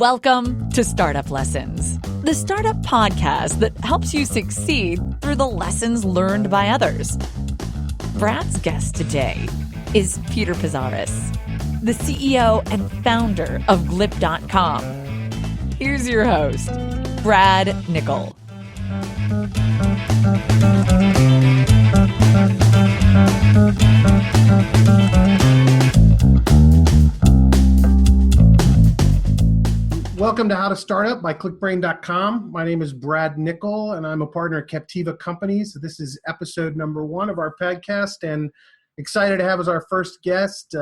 Welcome to Startup Lessons, the startup podcast that helps you succeed through the lessons learned by others. Brad's guest today is Peter Pezaris, the CEO and founder of Glip.com. Here's your host, Brad Nickel. Welcome to How to Startup by ClickBrain.com. My name is Brad Nickel, and I'm a partner at Captiva Companies. This is episode number 1 of our podcast, and excited to have as our first guest,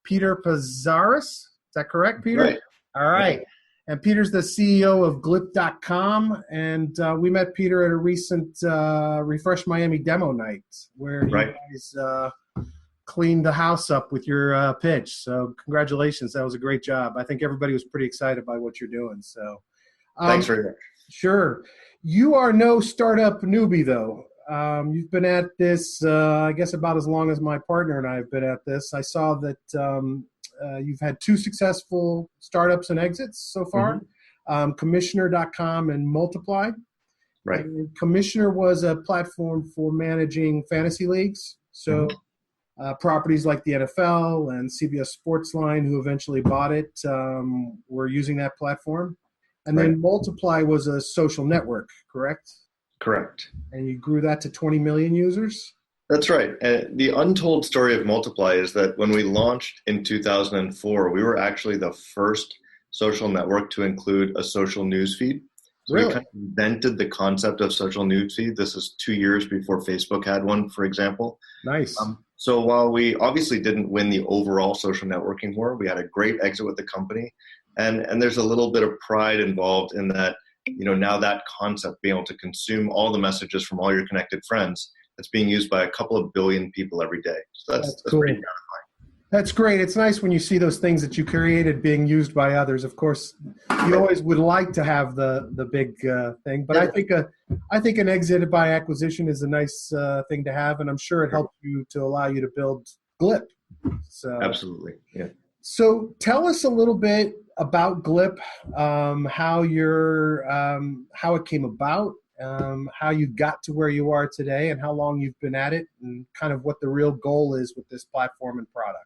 Peter Pezaris. Is that correct, Peter? Right. All right. And Peter's the CEO of Glip.com, and we met Peter at a recent Refresh Miami demo night where you guys cleaned the house up with your pitch. So congratulations. That was a great job. I think everybody was pretty excited by what you're doing. So thanks very much. Sure. You are no startup newbie, though. You've been at this, I guess, about as long as my partner and I have been at this. I saw that you've had 2 successful startups and exits so far, Commissioner.com and Multiply. Right. And Commissioner was a platform for managing fantasy leagues. So properties like the NFL and CBS Sports line, who eventually bought it, were using that platform. And then Multiply was a social network, correct? Correct. And you grew that to 20 million users? That's right. And the untold story of Multiply is that when we launched in 2004, we were actually the first social network to include a social news feed. So Really? we kind of invented the concept of social news feed. This is 2 years before Facebook had one, for example. Nice. So while we obviously didn't win the overall social networking war, we had a great exit with the company. And there's a little bit of pride involved in that, you know, now that concept, being able to consume all the messages from all your connected friends, that's being used by a couple of billion people every day. So that's cool. pretty gratifying. That's great. It's nice when you see those things that you created being used by others. Of course, you always would like to have the big thing, but I think an exit by acquisition is a nice thing to have, and I'm sure it helped you to allow you to build Glip. So Absolutely, yeah. So tell us a little bit about Glip, how it came about, how you got to where you are today, and how long you've been at it, and kind of what the real goal is with this platform and product.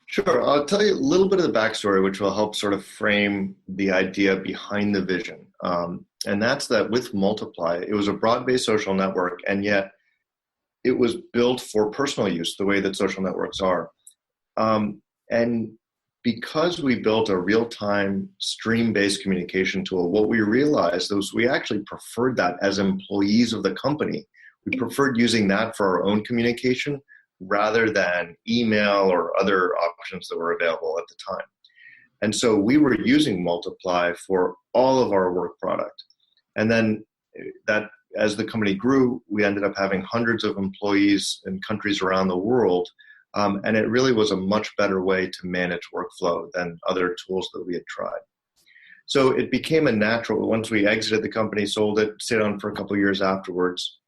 Sure. I'll tell you a little bit of the backstory, which will help sort of frame the idea behind the vision. And that's that with Multiply, it was a broad-based social network, and yet it was built for personal use, the way that social networks are. And because we built a real-time stream-based communication tool, what we realized was we actually preferred that as employees of the company. We preferred using that for our own communication rather than email or other options that were available at the time. And so we were using Multiply for all of our work product. And then that, as the company grew, we ended up having hundreds of employees in countries around the world. And it really was a much better way to manage workflow than other tools that we had tried. So it became a natural, once we exited the company, sold it, stayed on for a couple of years afterwards.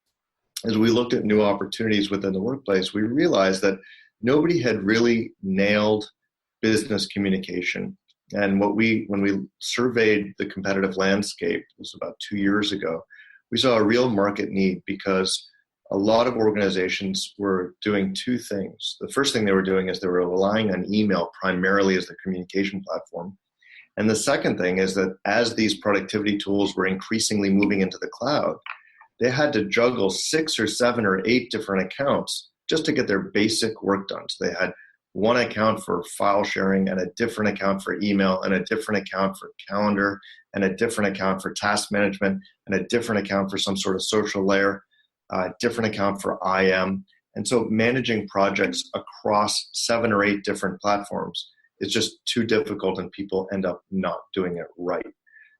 As we looked at new opportunities within the workplace, we realized that nobody had really nailed business communication. And when we surveyed the competitive landscape, it was about 2 years ago, we saw a real market need because a lot of organizations were doing 2 things. The first thing they were doing is they were relying on email primarily as the communication platform. And the second thing is that as these productivity tools were increasingly moving into the cloud, they had to juggle 6 or 7 or 8 different accounts just to get their basic work done. So they had one account for file sharing and a different account for email and a different account for calendar and a different account for task management and a different account for some sort of social layer. Different account for IM. And so managing projects across 7 or 8 different platforms is just too difficult and people end up not doing it right.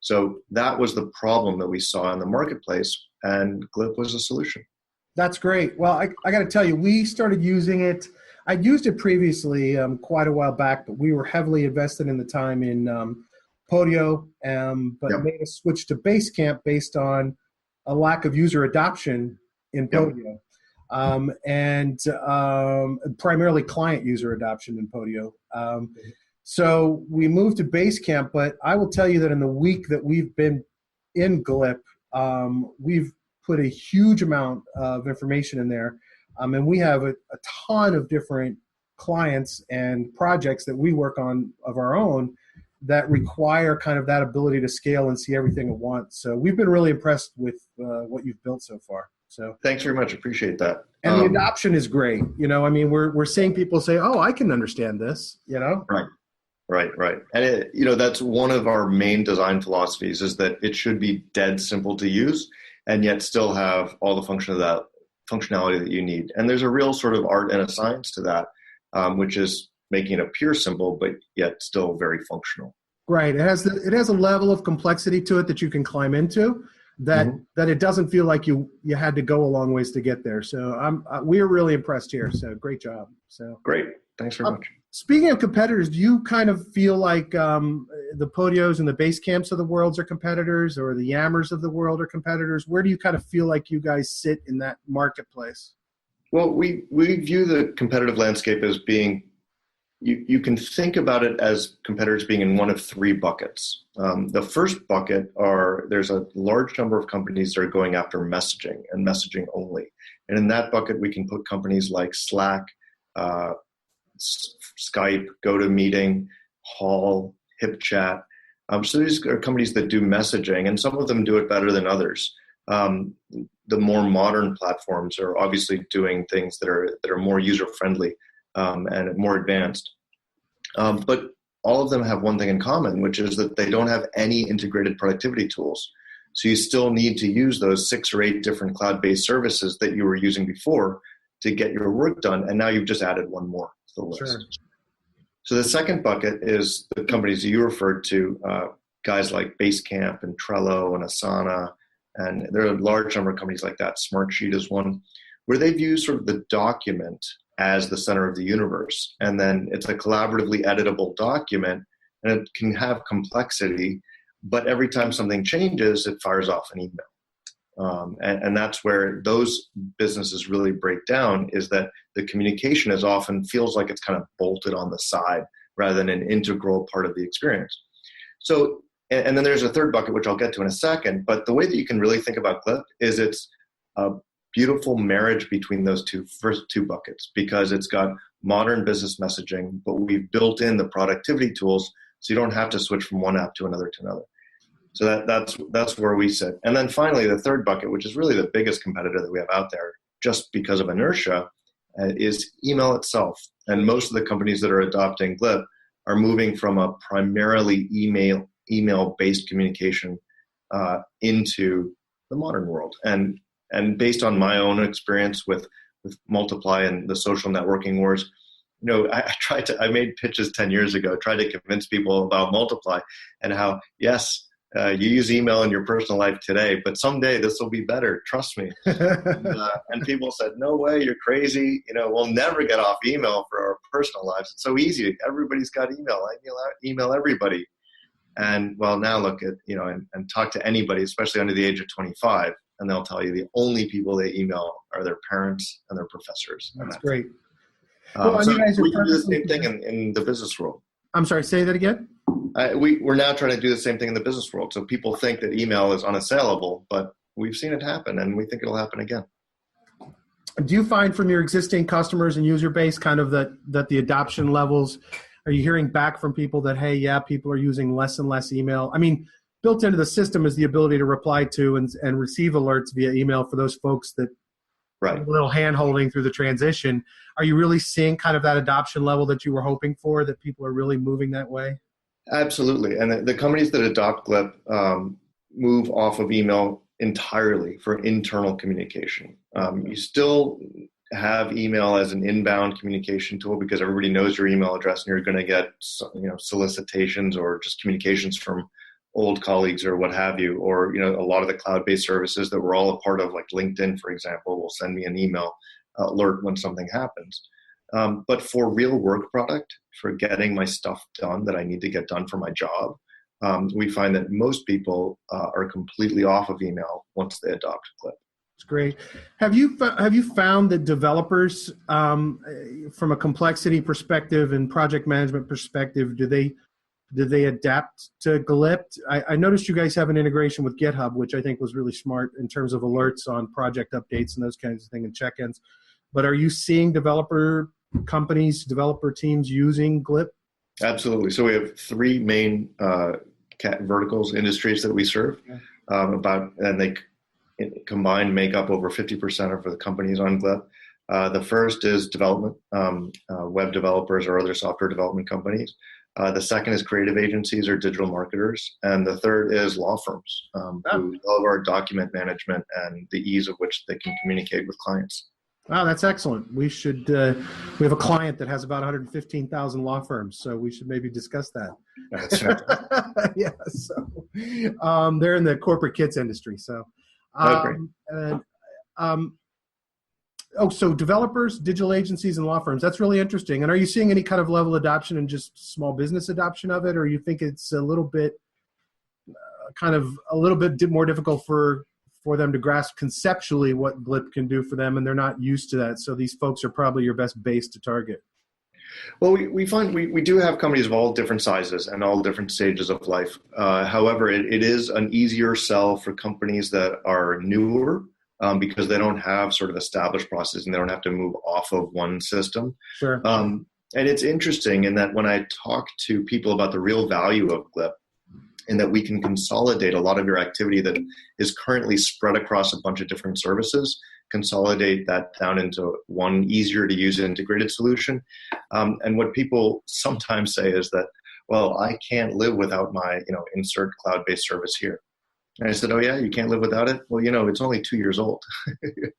So that was the problem that we saw in the marketplace, and Glip was a solution. That's great. Well, I got to tell you, we started using it. I'd used it previously quite a while back, but we were heavily invested in the time in Podio, but made a switch to Basecamp based on a lack of user adoption in Podio, and primarily client user adoption in Podio. So we moved to Basecamp, but I will tell you that in the week that we've been in Glip, we've put a huge amount of information in there. And we have a ton of different clients and projects that we work on of our own that require kind of that ability to scale and see everything at once. So we've been really impressed with what you've built so far. So thanks very much. Appreciate that. And the adoption is great. We're seeing people say, "Oh, I can understand this." Right. And that's one of our main design philosophies, is that it should be dead simple to use and yet still have all the functionality that you need. And there's a real sort of art and a science to that, which is making it appear simple, but yet still very functional. Right. It has a level of complexity to it that you can climb into that it doesn't feel like you had to go a long ways to get there. So we're really impressed here. So great job. So great. Thanks very much. Speaking of competitors, do you kind of feel like the Podios and the Basecamps of the world are competitors, or the Yammers of the world are competitors? Where do you kind of feel like you guys sit in that marketplace? Well, we view the competitive landscape as being, you can think about it as competitors being in one of three buckets. The first bucket there's a large number of companies that are going after messaging and messaging only. And in that bucket, we can put companies like Slack, Skype, GoToMeeting, Hall, HipChat. So these are companies that do messaging, and some of them do it better than others. The more modern platforms are obviously doing things that are more user-friendly and more advanced. But all of them have one thing in common, which is that they don't have any integrated productivity tools. So you still need to use those 6 or 8 different cloud-based services that you were using before to get your work done, and now you've just added one more to the list. Sure. So the second bucket is the companies that you referred to, guys like Basecamp and Trello and Asana, and there are a large number of companies like that. Smartsheet is one, where they view sort of the document as the center of the universe, and then it's a collaboratively editable document, and it can have complexity, but every time something changes, it fires off an email. And that's where those businesses really break down, is that the communication feels like it's kind of bolted on the side rather than an integral part of the experience. So, and then there's a third bucket, which I'll get to in a second, but the way that you can really think about Glip is it's a beautiful marriage between those first two buckets, because it's got modern business messaging, but we've built in the productivity tools so you don't have to switch from one app to another. So that's where we sit. And then finally, the third bucket, which is really the biggest competitor that we have out there, just because of inertia, is email itself. And most of the companies that are adopting Glip are moving from a primarily email-based communication into the modern world. And based on my own experience with Multiply and the social networking wars, I made pitches 10 years ago, tried to convince people about Multiply and how, yes, you use email in your personal life today, but someday this will be better. Trust me. And people said, no way, you're crazy. We'll never get off email for our personal lives. It's so easy. Everybody's got email. I email everybody. And well, now look at, and talk to anybody, especially under the age of 25, and they'll tell you the only people they email are their parents and their professors. That's great. So we can do the same thing in the business world. I'm sorry, say that again? We're now trying to do the same thing in the business world. So people think that email is unassailable, but we've seen it happen, and we think it'll happen again. Do you find from your existing customers and user base kind of that the adoption levels, are you hearing back from people that, hey, yeah, people are using less and less email? I mean, built into the system is the ability to reply to and receive alerts via email for those folks that right. A little hand-holding through the transition. Are you really seeing kind of that adoption level that you were hoping for, that people are really moving that way? Absolutely. And the companies that adopt Glip move off of email entirely for internal communication. You still have email as an inbound communication tool because everybody knows your email address and you're going to get solicitations or just communications from old colleagues or what have you, or a lot of the cloud-based services that we're all a part of, like LinkedIn, for example, will send me an email alert when something happens. But for real work product, for getting my stuff done that I need to get done for my job, we find that most people are completely off of email once they adopt Glip. It's great. Have you found that developers, from a complexity perspective and project management perspective, do they adapt to Glip? I noticed you guys have an integration with GitHub, which I think was really smart in terms of alerts on project updates and those kinds of things and check-ins. But are you seeing developer companies, developer teams using Glip? Absolutely. So we have three main verticals, industries that we serve. And they combined make up over 50% of the companies on Glip. The first is development, web developers or other software development companies. The second is creative agencies or digital marketers. And the third is law firms who love our document management and the ease of which they can communicate with clients. Wow, that's excellent. We should. We have a client that has about 115,000 law firms, so we should maybe discuss that. That's right. Yeah. So they're in the corporate kits industry. So, so developers, digital agencies, and law firms. That's really interesting. And are you seeing any kind of level adoption and just small business adoption of it, or you think it's a little bit more difficult for them to grasp conceptually what Glip can do for them, and they're not used to that. So these folks are probably your best base to target. Well, we find we do have companies of all different sizes and all different stages of life. However, it is an easier sell for companies that are newer because they don't have sort of established processes and they don't have to move off of one system. Sure. And it's interesting in that when I talk to people about the real value of Glip, and that we can consolidate a lot of your activity that is currently spread across a bunch of different services, consolidate that down into one easier to use integrated solution. And what people sometimes say is that, well, I can't live without my, insert cloud-based service here. And I said, oh yeah, you can't live without it? Well, it's only 2 years old.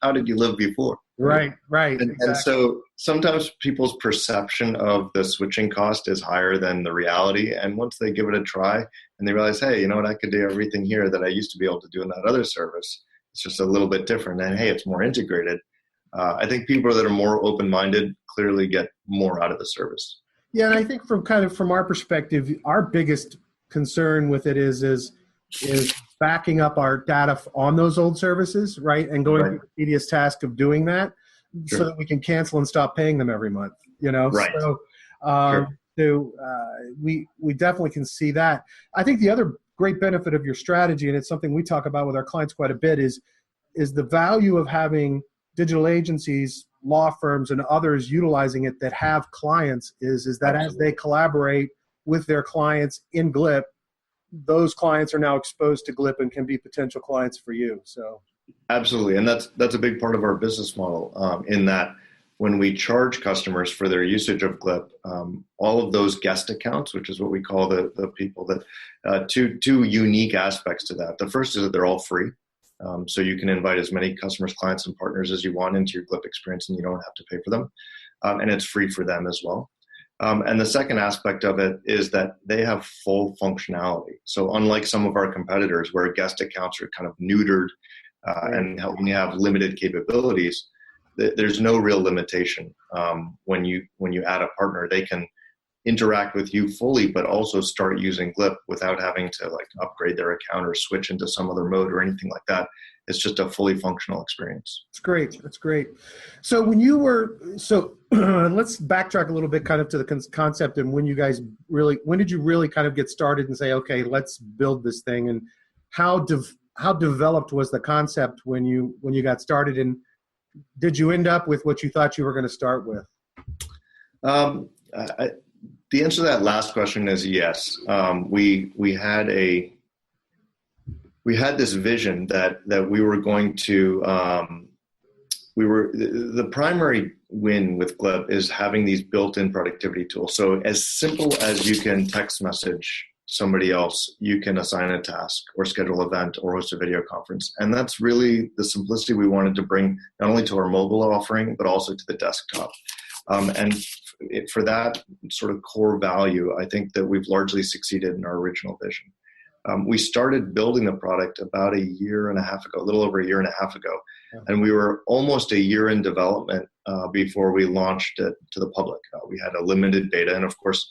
How did you live before? Right. And so sometimes people's perception of the switching cost is higher than the reality. And once they give it a try and they realize, hey, I could do everything here that I used to be able to do in that other service. It's just a little bit different. And hey, it's more integrated. I think people that are more open-minded clearly get more out of the service. Yeah, and I think from our perspective, our biggest concern with it is backing up our data on those old services, right? And going through the tedious task of doing that so that we can cancel and stop paying them every month, Right. So we definitely can see that. I think the other great benefit of your strategy, and it's something we talk about with our clients quite a bit, is the value of having digital agencies, law firms, and others utilizing it that have clients is that Absolutely. As they collaborate with their clients in Glip, those clients are now exposed to Glip and can be potential clients for you. So, absolutely, and that's a big part of our business model. In that, when we charge customers for their usage of Glip, all of those guest accounts, which is what we call the people that two unique aspects to that. The first is that they're all free, so you can invite as many customers, clients, and partners as you want into your Glip experience, and you don't have to pay for them, and it's free for them as well. And the second aspect of it is that they have full functionality. So unlike some of our competitors where guest accounts are kind of neutered and you have limited capabilities, there's no real limitation. When you add a partner, they can interact with you fully, but also start using Glip without having to upgrade their account or switch into some other mode or anything like that. It's just a fully functional experience. It's great. That's great. So let's backtrack a little bit kind of to the concept and when did you really kind of get started and say, okay, let's build this thing, and how developed was the concept when you got started, and did you end up with what you thought you were going to start with? The answer to that last question is yes. We had this vision that we were going to, the primary win with Glip is having these built-in productivity tools. So as simple as you can text message somebody else, you can assign a task or schedule an event or host a video conference. And that's really the simplicity we wanted to bring not only to our mobile offering, but also to the desktop. And for that sort of core value, I think that we've largely succeeded in our original vision. We started building the product about a year and a half ago, a little over a year and a half ago. And we were almost a year in development before we launched it to the public. We had a limited beta. And of course,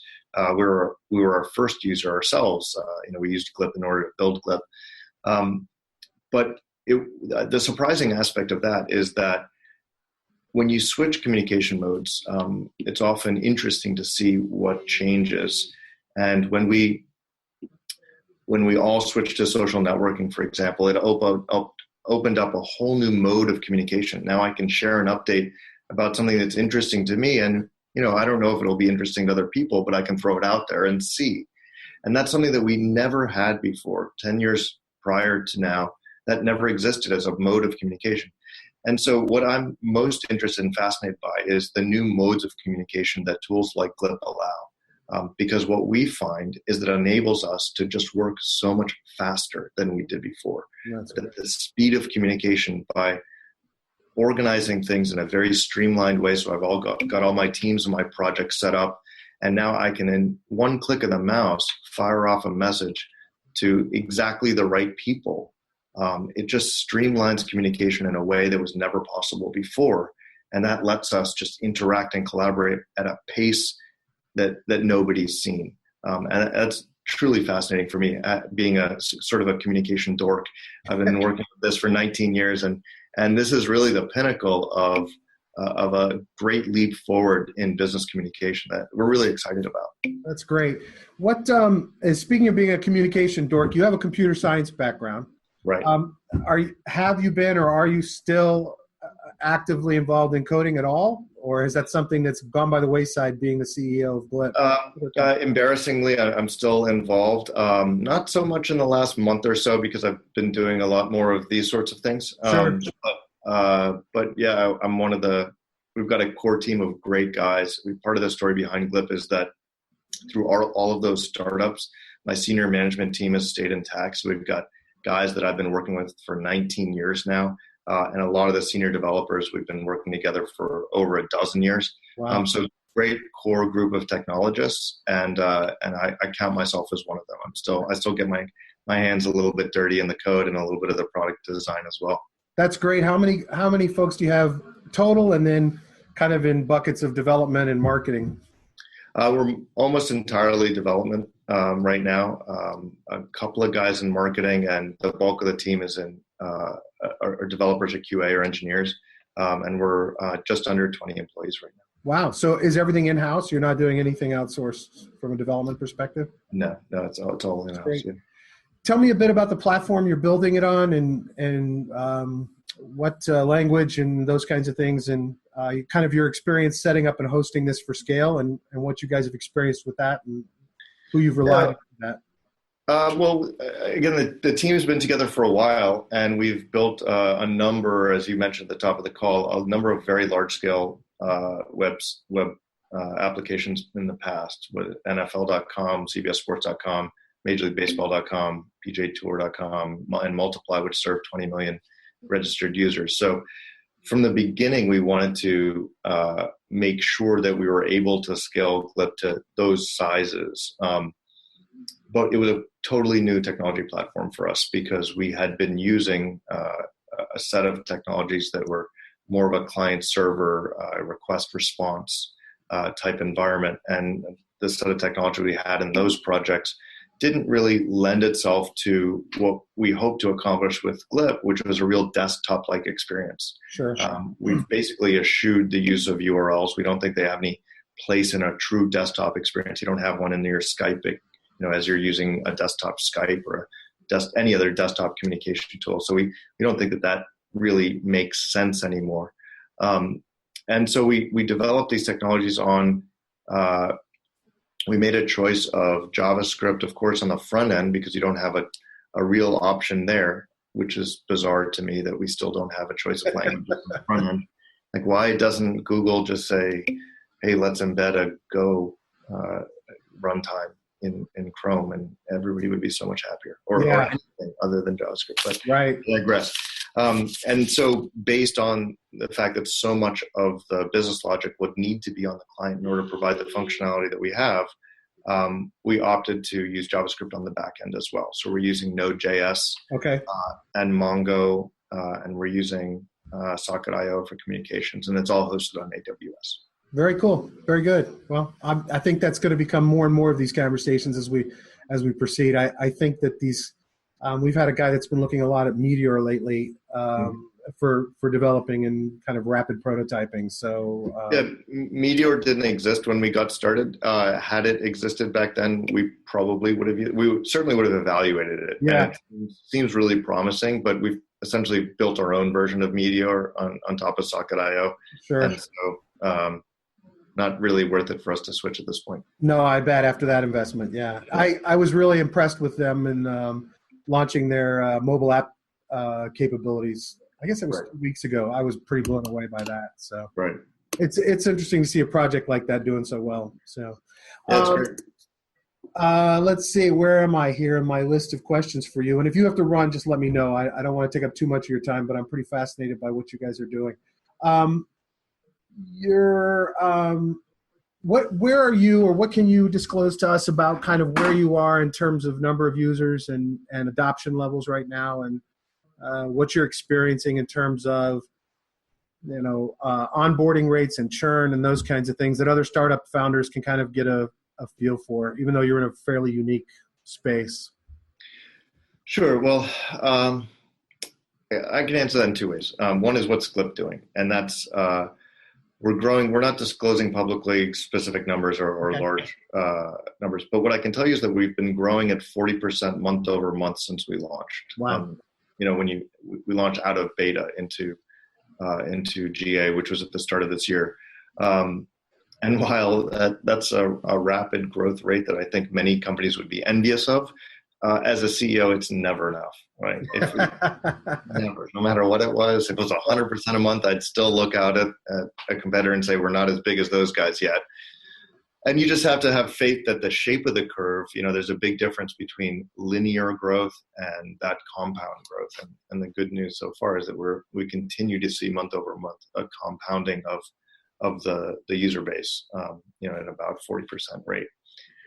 we were our first user ourselves. We used Glip in order to build Glip. But the surprising aspect of that is that when you switch communication modes, it's often interesting to see what changes. And when we all switched to social networking, for example, it opened up a whole new mode of communication. Now I can share an update about something that's interesting to me, and I don't know if it'll be interesting to other people, but I can throw it out there and see. And that's something that we never had before. 10 years prior to now, that never existed as a mode of communication. And so what I'm most interested and fascinated by is the new modes of communication that tools like Glip allow. Because what we find is that it enables us to just work so much faster than we did before. The speed of communication by organizing things in a very streamlined way. So I've got all my teams and my projects set up, and now I can, in one click of the mouse, fire off a message to exactly the right people. It just streamlines communication in a way that was never possible before. And that lets us just interact and collaborate at a pace that nobody's seen. And that's truly fascinating for me, being a sort of a communication dork. I've been working with this for 19 years, and this is really the pinnacle of a great leap forward in business communication that we're really excited about. That's great. What speaking of being a communication dork, you have a computer science background. Right. Have you been, or are you still actively involved in coding at all? Or is that something that's gone by the wayside being the CEO of Glip? Embarrassingly, I'm still involved. Not so much in the last month or so, because I've been doing a lot more of these sorts of things. Sure. But yeah, I'm we've got a core team of great guys. Part of the story behind Glip is that through all of those startups, my senior management team has stayed intact. So we've got guys that I've been working with for 19 years now. And a lot of the senior developers, we've been working together for over a dozen years. Wow. So great core group of technologists, and I count myself as one of them. I still get my hands a little bit dirty in the code and a little bit of the product design as well. That's great. How many folks do you have total, and then kind of in buckets of development and marketing? We're almost entirely development right now. A couple of guys in marketing, and the bulk of the team is in are developers or QA or engineers, and we're just under 20 employees right now. Wow. So is everything in-house? You're not doing anything outsourced from a development perspective? No, it's all in-house. Yeah. Tell me a bit about the platform you're building it on, and what language and those kinds of things, and kind of your experience setting up and hosting this for scale, and what you guys have experienced with that, and who you've relied on for that. Well, again, the team has been together for a while, and we've built a number, as you mentioned at the top of the call, a number of very large-scale web applications in the past, with NFL.com, CBS Sports.com, Major League Baseball.com, PGAtour.com, and Multiply, which served 20 million registered users. So from the beginning, we wanted to make sure that we were able to scale Glip to those sizes. But it was a totally new technology platform for us, because we had been using a set of technologies that were more of a client-server request response type environment. And the set of technology we had in those projects didn't really lend itself to what we hoped to accomplish with Glip, which was a real desktop-like experience. Sure. We've basically eschewed the use of URLs. We don't think they have any place in a true desktop experience. You don't have one in your Skype, as you're using a desktop Skype or any other desktop communication tool. So we don't think that really makes sense anymore. And so we developed these technologies on, we made a choice of JavaScript, of course, on the front end, because you don't have a real option there, which is bizarre to me that we still don't have a choice of language on the front end. Like, why doesn't Google just say, hey, let's embed a Go runtime in Chrome, and everybody would be so much happier, or anything other than JavaScript. But right. I digress. And so based on the fact that so much of the business logic would need to be on the client in order to provide the functionality that we have, we opted to use JavaScript on the back end as well. So we're using Node.js and Mongo, and we're using Socket.io for communications, and it's all hosted on AWS. Very cool. Very good. Well, I think that's going to become more and more of these conversations as we proceed. I think that these We've had a guy that's been looking a lot at Meteor lately for developing and kind of rapid prototyping. So Meteor didn't exist when we got started. Had it existed back then, we certainly would have evaluated it. Yeah, and it seems really promising. But we've essentially built our own version of Meteor on top of Socket.io. sure. And so not really worth it for us to switch at this point. No, I bet after that investment, yeah. I was really impressed with them in launching their mobile app capabilities. I guess it was 2 weeks ago. I was pretty blown away by that. So it's interesting to see a project like that doing so well. So that's great. Let's see, where am I here in my list of questions for you? And if you have to run, just let me know. I don't want to take up too much of your time, but I'm pretty fascinated by what you guys are doing. Where are you, or what can you disclose to us about kind of where you are in terms of number of users and adoption levels right now, and what you're experiencing in terms of onboarding rates and churn and those kinds of things that other startup founders can kind of get a feel for, even though you're in a fairly unique space? Sure. Well, I can answer that in two ways. One is what's Glip doing, and that's we're growing. We're not disclosing publicly specific numbers or large numbers, but what I can tell you is that we've been growing at 40% month over month since we launched. Wow. When we launched out of beta into GA, which was at the start of this year. And while that's a rapid growth rate that I think many companies would be envious of, as a CEO, it's never enough, right? Never, no matter what it was. If it was 100% a month, I'd still look out at a competitor and say, we're not as big as those guys yet. And you just have to have faith that the shape of the curve, there's a big difference between linear growth and that compound growth. And the good news so far is that we continue to see month over month a compounding of the user base, at about 40% rate.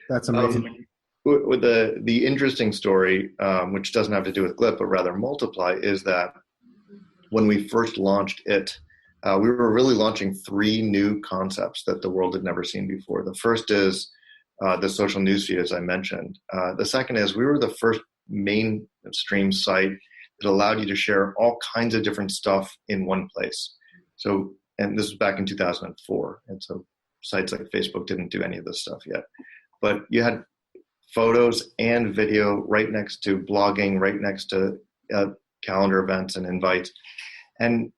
That's amazing. With the interesting story, which doesn't have to do with Glip, but rather Multiply, is that when we first launched it, we were really launching three new concepts that the world had never seen before. The first is the social newsfeed, as I mentioned. The second is we were the first mainstream site that allowed you to share all kinds of different stuff in one place. So, and this was back in 2004. And so sites like Facebook didn't do any of this stuff yet. But you had photos and video right next to blogging, right next to calendar events and invites. And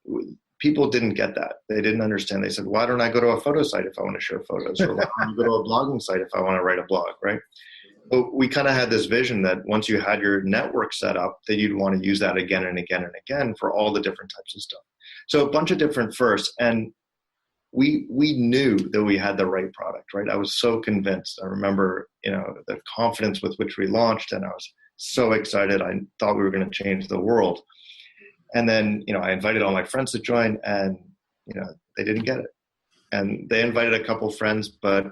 people didn't get that. They didn't understand. They said, why don't I go to a photo site if I want to share photos? Or why don't I go to a blogging site if I want to write a blog, right? But we kind of had this vision that once you had your network set up, that you'd want to use that again and again and again for all the different types of stuff. So a bunch of different firsts. And we knew that we had the right product, right? I was so convinced. I remember, the confidence with which we launched, and I was so excited. I thought we were going to change the world. And then, I invited all my friends to join, and, they didn't get it. And they invited a couple friends, but,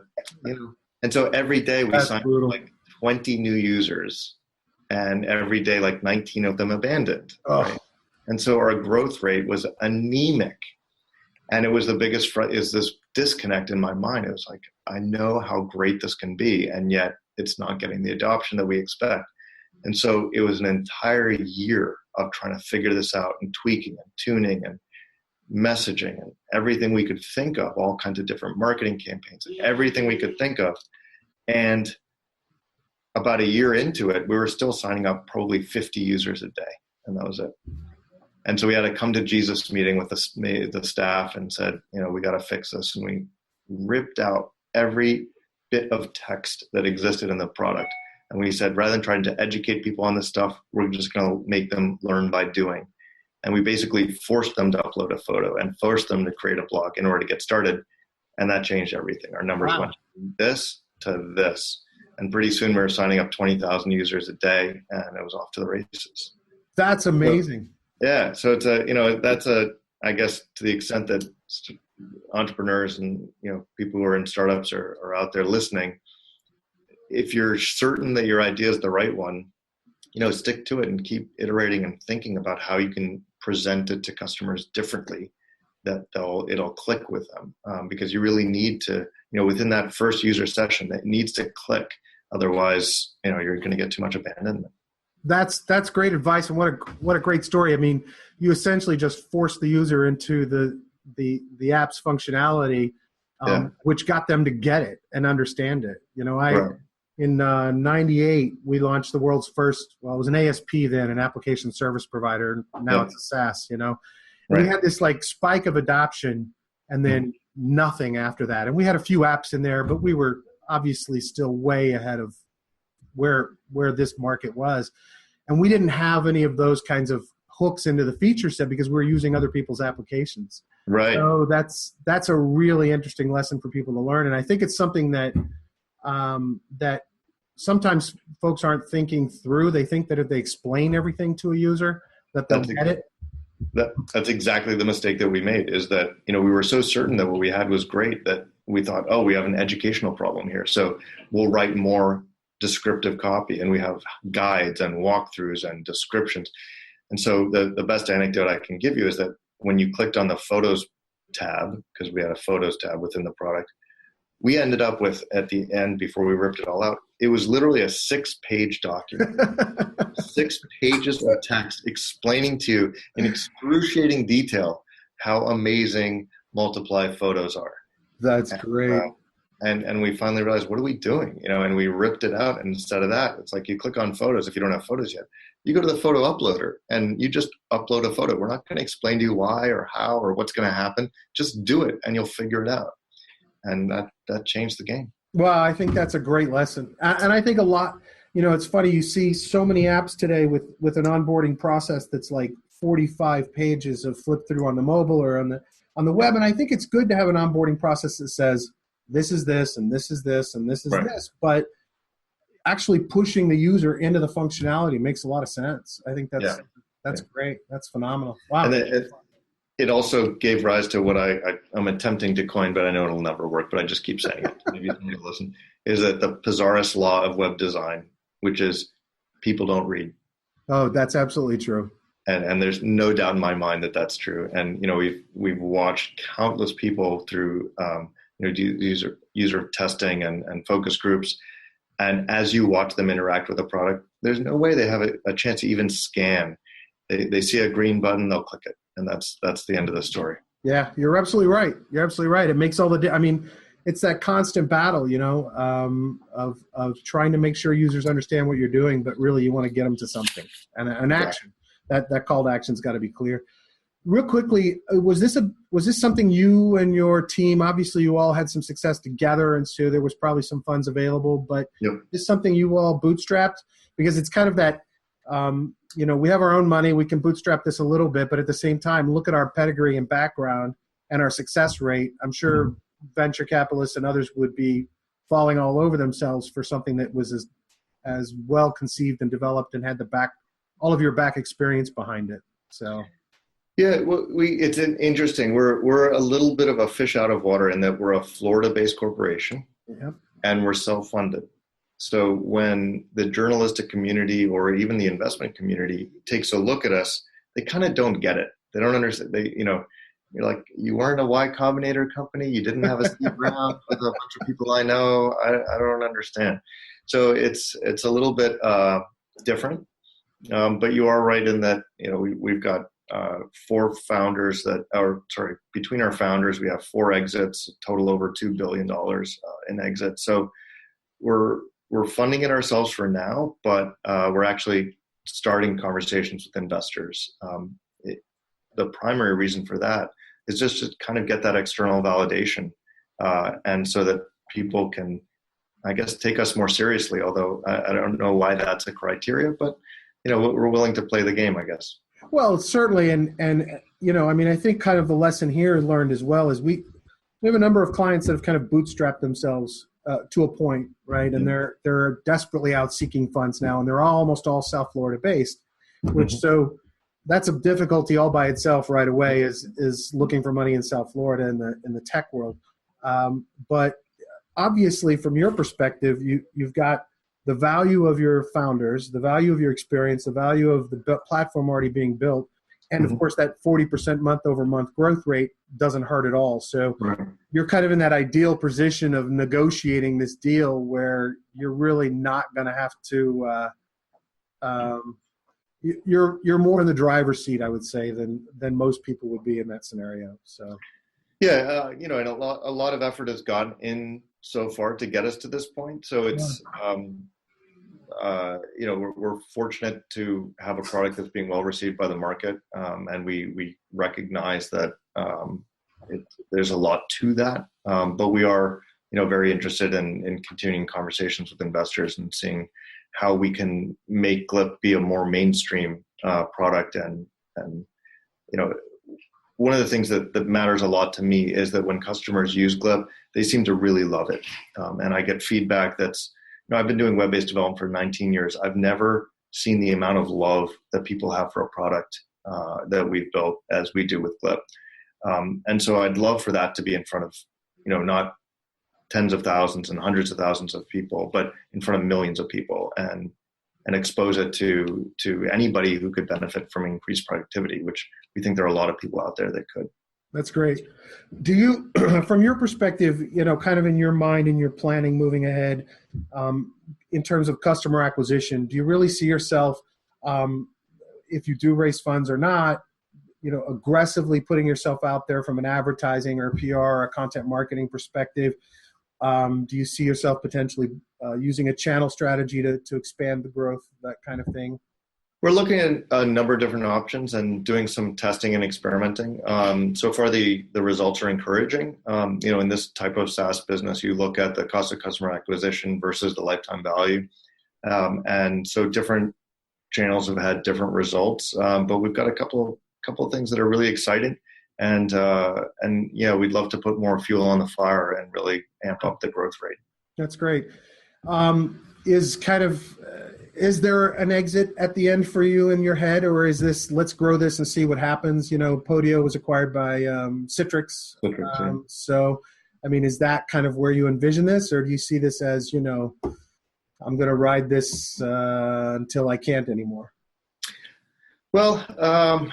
and so every day we signed like 20 new users, and every day like 19 of them abandoned. Right? And so our growth rate was anemic. And it was the biggest is this disconnect in my mind. It was like, I know how great this can be, and yet it's not getting the adoption that we expect. And so it was an entire year of trying to figure this out and tweaking and tuning and messaging and everything we could think of, all kinds of different marketing campaigns, and everything we could think of. And about a year into it, we were still signing up probably 50 users a day, and that was it. And so we had a come to Jesus meeting with the staff and said, we got to fix this. And we ripped out every bit of text that existed in the product. And we said, rather than trying to educate people on this stuff, we're just going to make them learn by doing. And we basically forced them to upload a photo and forced them to create a blog in order to get started. And that changed everything. Our numbers went from this to this. And pretty soon we were signing up 20,000 users a day, and it was off to the races. That's amazing. Yeah. So it's I guess to the extent that entrepreneurs and, people who are in startups are out there listening, if you're certain that your idea is the right one, stick to it and keep iterating and thinking about how you can present it to customers differently, that it'll click with them. Because you really need to, within that first user session, it needs to click. Otherwise, you're going to get too much abandonment. That's great advice, and what a great story. I mean, you essentially just forced the user into the app's functionality, which got them to get it and understand it. In '98 we launched the world's first. Well, it was an ASP then, an application service provider. Now it's a SaaS. We had this like spike of adoption, and then nothing after that. And we had a few apps in there, but we were obviously still way ahead of where this market was. And we didn't have any of those kinds of hooks into the feature set because we were using other people's applications. Right. So that's a really interesting lesson for people to learn. And I think it's something that that sometimes folks aren't thinking through. They think that if they explain everything to a user, that they'll get it. That's exactly the mistake that we made, is that, we were so certain that what we had was great that we thought, oh, we have an educational problem here. So we'll write more descriptive copy, and we have guides and walkthroughs and descriptions. And so the best anecdote I can give you is that when you clicked on the Photos tab, because we had a Photos tab within the product, we ended up with, at the end, before we ripped it all out, it was literally a 6-page document. 6 pages of text explaining to you in excruciating detail how amazing multiply photos are. That's great. And we finally realized, what are we doing? And we ripped it out. And instead of that, it's like you click on photos. If you don't have photos yet, you go to the photo uploader and you just upload a photo. We're not going to explain to you why or how or what's going to happen. Just do it and you'll figure it out. And that changed the game. Well, I think that's a great lesson. And I think a lot, it's funny, you see so many apps today with an onboarding process that's like 45 pages of flip through on the mobile or on the web. And I think it's good to have an onboarding process that says, this is this, and this is this, and this is this. But actually pushing the user into the functionality makes a lot of sense. I think that's great. That's phenomenal. Wow. And it also gave rise to what I'm attempting to coin, but I know it'll never work, but I just keep saying it. Maybe you listen, is that the Pezaris law of web design, which is people don't read. Oh, that's absolutely true. And there's no doubt in my mind that that's true. And, we've watched countless people through, user testing and focus groups. And as you watch them interact with a product, there's no way they have a chance to even scan. They see a green button, they'll click it. And that's the end of the story. Yeah, you're absolutely right. It makes all the it's that constant battle, of trying to make sure users understand what you're doing, but really you want to get them to something and an action. That call to action's got to be clear. Real quickly, was this something you and your team? Obviously, you all had some success together, and so there was probably some funds available. But is this something you all bootstrapped? Because it's kind of that. We have our own money. We can bootstrap this a little bit, but at the same time, look at our pedigree and background and our success rate. I'm sure venture capitalists and others would be falling all over themselves for something that was as well conceived and developed and had all of your back experience behind it. So, yeah, well, it's interesting. We're a little bit of a fish out of water in that we're a Florida-based corporation, and we're self-funded. So when the journalistic community or even the investment community takes a look at us, they kind of don't get it. They don't understand. You're like, you weren't a Y Combinator company. You didn't have a Steve Brown with a bunch of people I know. I don't understand. So it's a little bit different. But you are right in that, we've got 4 founders between our founders, we have 4 exits, total over $2 billion in exits. So we're funding it ourselves for now, but we're actually starting conversations with investors. The primary reason for that is just to kind of get that external validation, and so that people can, I guess, take us more seriously, although I don't know why that's a criteria, but we're willing to play the game, I guess. Well, certainly, and I think kind of the lesson here learned as well is we have a number of clients that have kind of bootstrapped themselves to a point, right? And they're desperately out seeking funds now, and they're almost all South Florida based, which so that's a difficulty all by itself right away is looking for money in South Florida in the tech world. But obviously, from your perspective, you've got the value of your founders, the value of your experience, the value of the platform already being built, and of course that 40% month-over-month growth rate doesn't hurt at all. So you're kind of in that ideal position of negotiating this deal where you're really not going to have to you're more in the driver's seat, I would say, than most people would be in that scenario. So, yeah, and a lot of effort has gone in so far to get us to this point. So it's we're fortunate to have a product that's being well received by the market, and we recognize that there's a lot to that, but we are very interested in continuing conversations with investors and seeing how we can make Glip be a more mainstream product. And one of the things that matters a lot to me is that when customers use Glip, they seem to really love it. And I get feedback that's, I've been doing web-based development for 19 years. I've never seen the amount of love that people have for a product that we've built as we do with Glip. And so I'd love for that to be in front of, not tens of thousands and hundreds of thousands of people, but in front of millions of people, and expose it to anybody who could benefit from increased productivity, which we think there are a lot of people out there that could. That's great. Do you, from your perspective, kind of in your mind, in your planning moving ahead, in terms of customer acquisition, do you really see yourself, if you do raise funds or not, aggressively putting yourself out there from an advertising or PR or a content marketing perspective? Do you see yourself potentially using a channel strategy to expand the growth, that kind of thing? We're looking at a number of different options and doing some testing and experimenting. So far, the results are encouraging. In this type of SaaS business, you look at the cost of customer acquisition versus the lifetime value. And so different channels have had different results, but we've got a couple of things that are really exciting. And we'd love to put more fuel on the fire and really amp up the growth rate. That's great. Is there an exit at the end for you in your head, or is this, let's grow this and see what happens? Podio was acquired by Citrix. So, is that kind of where you envision this, or do you see this as, I'm going to ride this until I can't anymore? Well,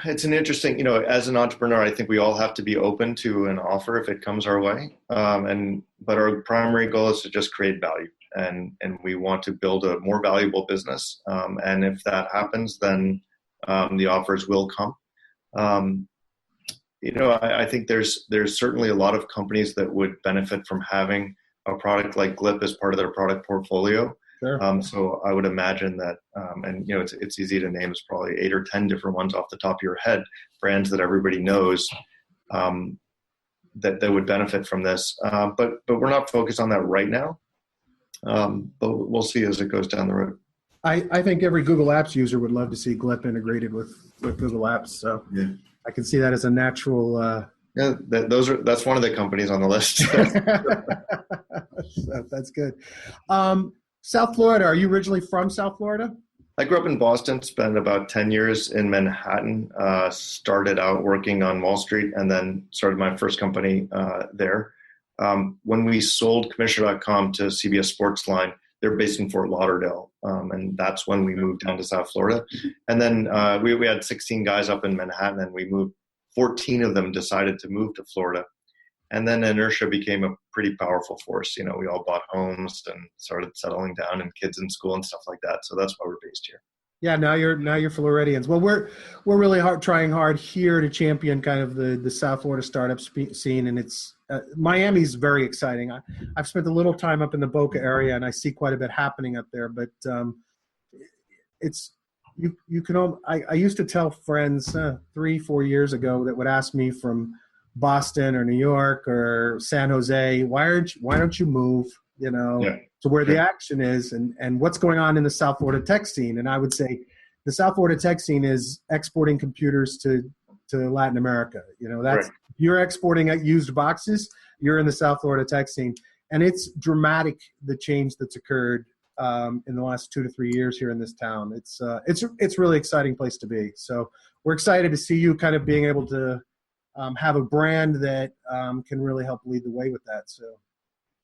it's an interesting, as an entrepreneur, I think we all have to be open to an offer if it comes our way. But our primary goal is to just create value, and we want to build a more valuable business. And if that happens, then the offers will come. I think there's certainly a lot of companies that would benefit from having a product like Glip as part of their product portfolio. Sure. So I would imagine that, it's easy to name. It's probably 8 or 10 different ones off the top of your head, brands that everybody knows that would benefit from this. But we're not focused on that right now. But we'll see as it goes down the road. I think every Google Apps user would love to see Glip integrated with Google Apps. So yeah. I can see that as a natural. Yeah, that's one of the companies on the list. So that's good. South Florida, are you originally from South Florida? I grew up in Boston, spent about 10 years in Manhattan, started out working on Wall Street, and then started my first company there. When we sold Commissioner.com to CBS Sports line, they're based in Fort Lauderdale, and that's when we moved down to South Florida. And then we had 16 guys up in Manhattan, and we moved. 14 of them decided to move to Florida. And then inertia became a pretty powerful force. We all bought homes and started settling down, and kids in school and stuff like that. So that's why we're based here. Yeah, now you're Floridians. Well, we're really trying hard here to champion kind of the South Florida startup scene, and it's Miami's very exciting. I've spent a little time up in the Boca area, and I see quite a bit happening up there. But it's you can. I used to tell friends 3-4 years ago that would ask me from Boston or New York or San Jose, why don't you move, to where the action is and what's going on in the South Florida tech scene? And I would say the South Florida tech scene is exporting computers to Latin America. That's right. You're exporting used boxes, you're in the South Florida tech scene. And it's dramatic, the change that's occurred in the last 2 to 3 years here in this town. It's a really exciting place to be. So we're excited to see you kind of being able to have a brand that can really help lead the way with that. So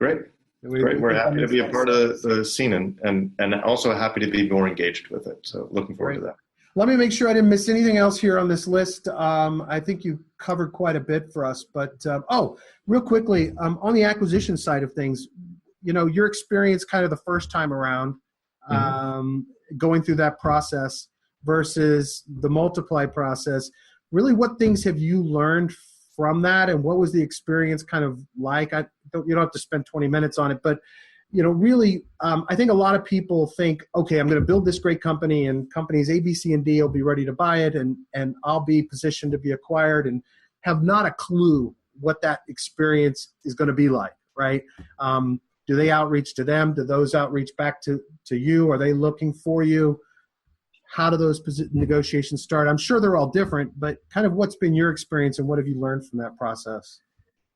great. We're happy to be a part of the scene and also happy to be more engaged with it. So looking forward to that. Let me make sure I didn't miss anything else here on this list. I think you covered quite a bit for us, but real quickly, on the acquisition side of things, your experience kind of the first time around, going through that process versus the multiply process. Really, what things have you learned from that, and what was the experience kind of like? You don't have to spend 20 minutes on it, but really, I think a lot of people think, okay, I'm going to build this great company, and companies A, B, C, and D will be ready to buy it, and I'll be positioned to be acquired, and have not a clue what that experience is going to be like, right? Do they outreach to them? Do those outreach back to you? Are they looking for you? How do those negotiations start? I'm sure they're all different, but kind of what's been your experience and what have you learned from that process?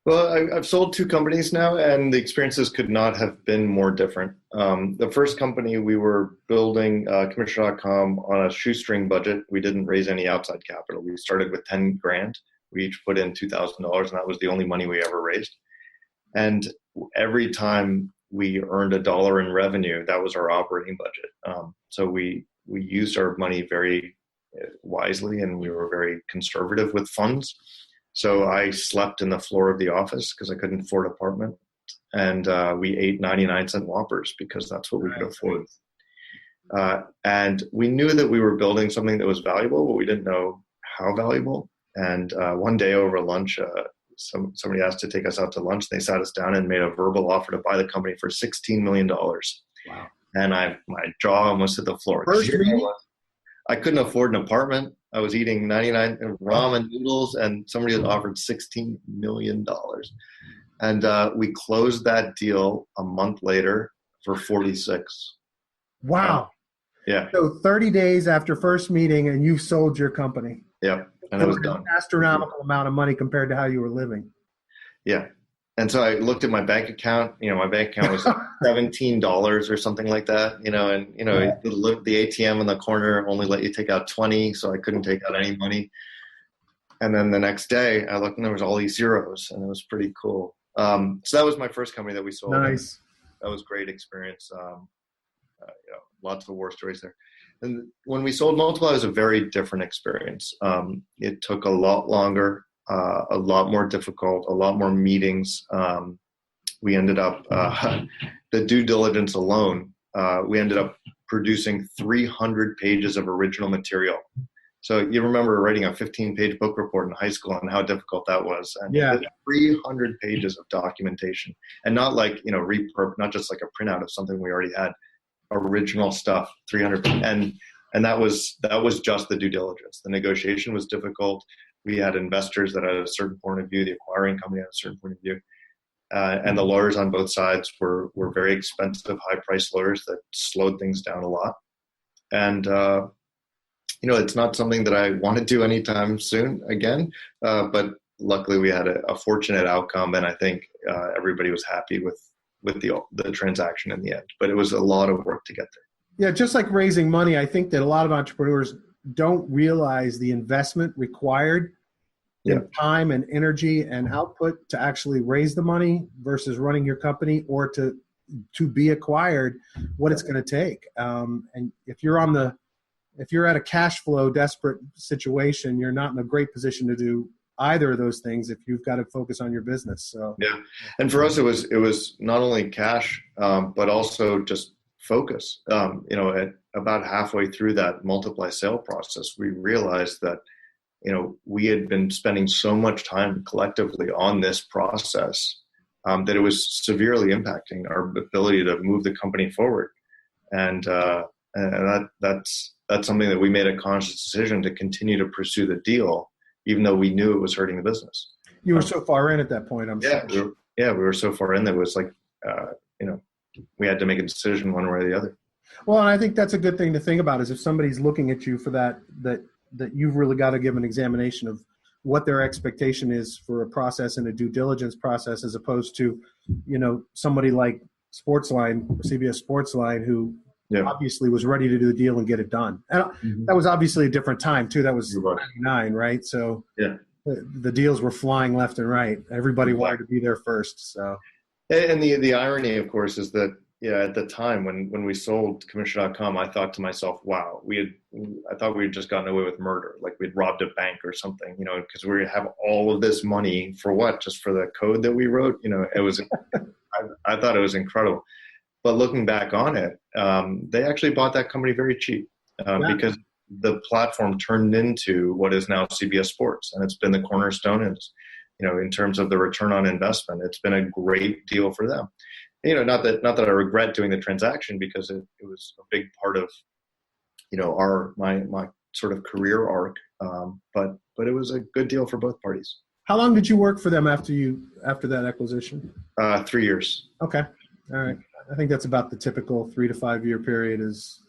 Well, I've sold 2 companies now, and the experiences could not have been more different. The first company, we were building Commissioner.com on a shoestring budget. We didn't raise any outside capital. We started with $10,000. We each put in $2,000, and that was the only money we ever raised. And every time we earned $1 in revenue, that was our operating budget. So we used our money very wisely, and we were very conservative with funds. So I slept in the floor of the office because I couldn't afford an apartment. And we ate 99-cent Whoppers because that's what we could afford. And we knew that we were building something that was valuable, but we didn't know how valuable. And one day over lunch, somebody asked to take us out to lunch. They sat us down and made a verbal offer to buy the company for $16 million. Wow. And my jaw almost hit the floor. I couldn't afford an apartment. I was eating 99 ramen noodles, and somebody had offered $16 million. And we closed that deal a month later for 46. Wow. Yeah. So 30 days after first meeting, and you sold your company. Yeah. And it was done. An astronomical amount of money compared to how you were living. Yeah. And so I looked at my bank account. My bank account was $17 or something like that. The ATM in the corner only let you take out 20, so I couldn't take out any money. And then the next day, I looked and there was all these zeros, and it was pretty cool. So that was my first company that we sold. Nice. That was a great experience. Lots of war stories there. And when we sold Multiply, it was a very different experience. It took a lot longer. A lot more difficult, a lot more meetings. We ended up, the due diligence alone, we ended up producing 300 pages of original material. So you remember writing a 15-page book report in high school and how difficult that was. And 300 pages of documentation, and not like, not just like a printout of something we already had, original stuff, 300. And that was just the due diligence. The negotiation was difficult. We had investors that had a certain point of view. The acquiring company had a certain point of view. And the lawyers on both sides were very expensive, high-priced lawyers that slowed things down a lot. And, it's not something that I want to do anytime soon again. But luckily we had a fortunate outcome, and I think everybody was happy with the transaction in the end. But it was a lot of work to get there. Yeah, just like raising money, I think that a lot of entrepreneurs don't realize the investment required in time and energy and output to actually raise the money versus running your company or to be acquired, what it's going to take. And if you're at a cash flow desperate situation, you're not in a great position to do either of those things if you've got to focus on your business. So yeah, and for us it was not only cash, but also just focus. At about halfway through that Multiply sale process, we realized that, we had been spending so much time collectively on this process that it was severely impacting our ability to move the company forward. And that's something that we made a conscious decision to continue to pursue the deal, even though we knew it was hurting the business. You were so far in at that point, I'm sure. We were so far in that it was like, we had to make a decision one way or the other. Well, and I think that's a good thing to think about is if somebody's looking at you for that you've really got to give an examination of what their expectation is for a process and a due diligence process, as opposed to, somebody like Sportsline, CBS Sportsline, who obviously was ready to do the deal and get it done. And that was obviously a different time too. That was 99, right? So the deals were flying left and right. Everybody wanted to be there first. So, and the irony, of course, is that at the time when we sold Commissioner.com, I thought to myself, wow, I thought we had just gotten away with murder, like we'd robbed a bank or something, because we have all of this money for what? Just for the code that we wrote? It was, I thought it was incredible. But looking back on it, they actually bought that company very cheap because the platform turned into what is now CBS Sports, and it's been the cornerstone. And in terms of the return on investment, it's been a great deal for them. Not that I regret doing the transaction, because it was a big part of my sort of career arc. But it was a good deal for both parties. How long did you work for them after that acquisition? 3 years. Okay, all right. I think that's about the typical 3 to 5 year period. Is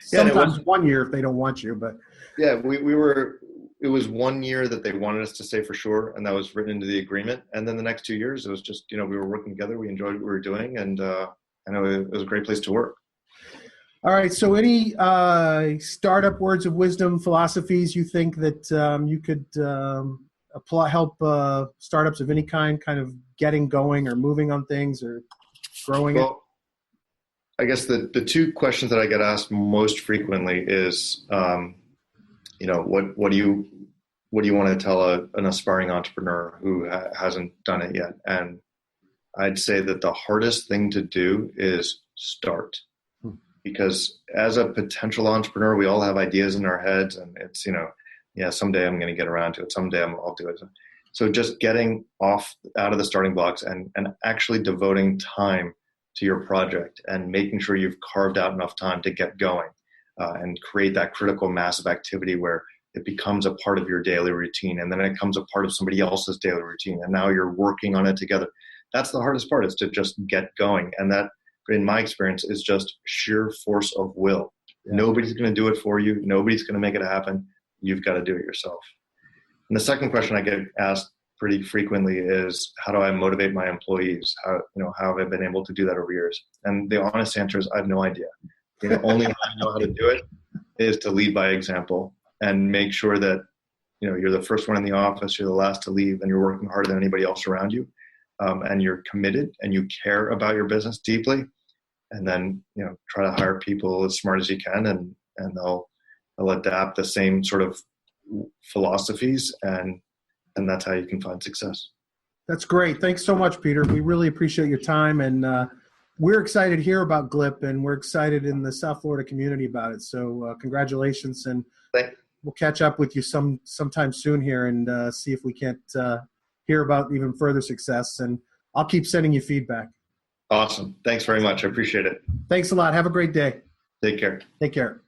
sometimes 1 year if they don't want you, but yeah, it was 1 year that they wanted us to stay for sure, and that was written into the agreement. And then the next 2 years, it was just we were working together, we enjoyed what we were doing, and I know it was a great place to work. All right. So, any startup words of wisdom, philosophies you think that you could help startups of any kind of getting going or moving on things or growing it? I guess the two questions that I get asked most frequently is, what do you want to tell an aspiring entrepreneur who hasn't done it yet? And I'd say that the hardest thing to do is start. Because as a potential entrepreneur, we all have ideas in our heads, and it's, someday I'm going to get around to it. Someday I'll do it. So just getting out of the starting blocks and actually devoting time to your project and making sure you've carved out enough time to get going and create that critical mass of activity where it becomes a part of your daily routine, and then it becomes a part of somebody else's daily routine, and now you're working on it together. That's the hardest part, is to just get going. And that, in my experience, is just sheer force of will. Yeah. Nobody's going to do it for you. Nobody's going to make it happen. You've got to do it yourself. And the second question I get asked pretty frequently is, how do I motivate my employees? How have I been able to do that over years? And the honest answer is, I have no idea. The only way I know how to do it is to lead by example and make sure that you're the first one in the office, you're the last to leave, and you're working harder than anybody else around you. And you're committed and you care about your business deeply, and then try to hire people as smart as you can, and they'll adapt the same sort of philosophies, and that's how you can find success. That's great. Thanks so much, Peter. We really appreciate your time, and we're excited to hear about Glip, and we're excited in the South Florida community about it. So congratulations, and we'll catch up with you sometime soon here and see if we can't hear about even further success, and I'll keep sending you feedback. Awesome. Thanks very much. I appreciate it. Thanks a lot. Have a great day. Take care. Take care.